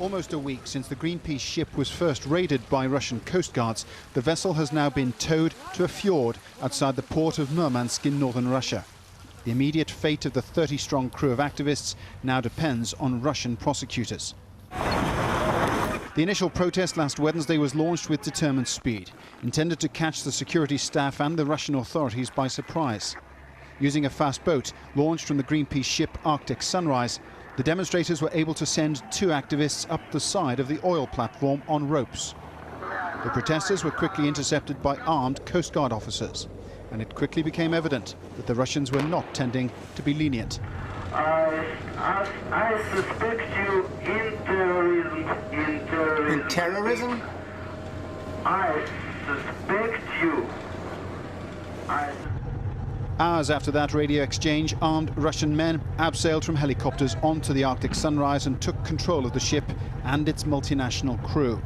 Almost a week since the Greenpeace ship was first raided by Russian coast guards, the vessel has now been towed to a fjord outside the port of Murmansk in northern Russia. The immediate fate of the 30-strong crew of activists now depends on Russian prosecutors. The initial protest last Wednesday was launched with determined speed, intended to catch the security staff and the Russian authorities by surprise. Using a fast boat launched from the Greenpeace ship Arctic Sunrise, the demonstrators were able to send 2 activists up the side of the oil platform on ropes. The protesters were quickly intercepted by armed Coast Guard officers, and it quickly became evident that the Russians were not tending to be lenient. I suspect you in terrorism. In terrorism? I suspect you. Hours after that radio exchange, armed Russian men abseiled from helicopters onto the Arctic Sunrise and took control of the ship and its multinational crew.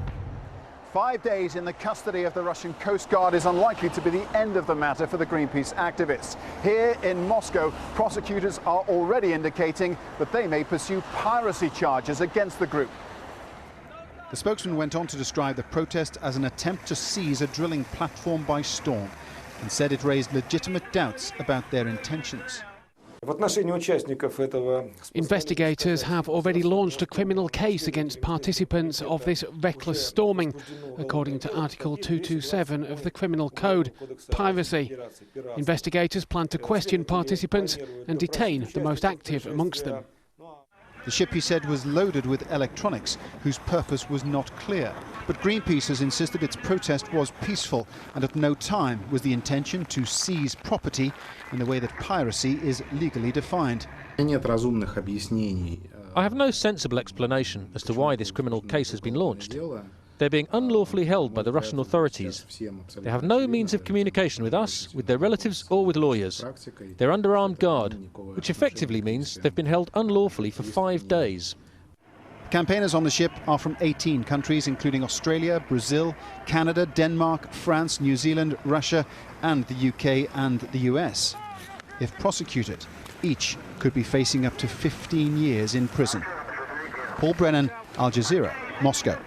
5 days in the custody of the Russian Coast Guard is unlikely to be the end of the matter for the Greenpeace activists. Here in Moscow, prosecutors are already indicating that they may pursue piracy charges against the group. The spokesman went on to describe the protest as an attempt to seize a drilling platform by storm, and said it raised legitimate doubts about their intentions. Investigators have already launched a criminal case against participants of this reckless storming, according to Article 227 of the Criminal Code, piracy. Investigators plan to question participants and detain the most active amongst them. The ship, he said, was loaded with electronics whose purpose was not clear. But Greenpeace has insisted its protest was peaceful, and at no time was the intention to seize property in the way that piracy is legally defined. I have no sensible explanation as to why this criminal case has been launched. They're being unlawfully held by the Russian authorities. They have no means of communication with us, with their relatives or with lawyers. They're under armed guard, which effectively means they've been held unlawfully for 5 days. Campaigners on the ship are from 18 countries, including Australia, Brazil, Canada, Denmark, France, New Zealand, Russia and the UK and the US. If prosecuted, each could be facing up to 15 years in prison. Paul Brennan, Al Jazeera, Moscow.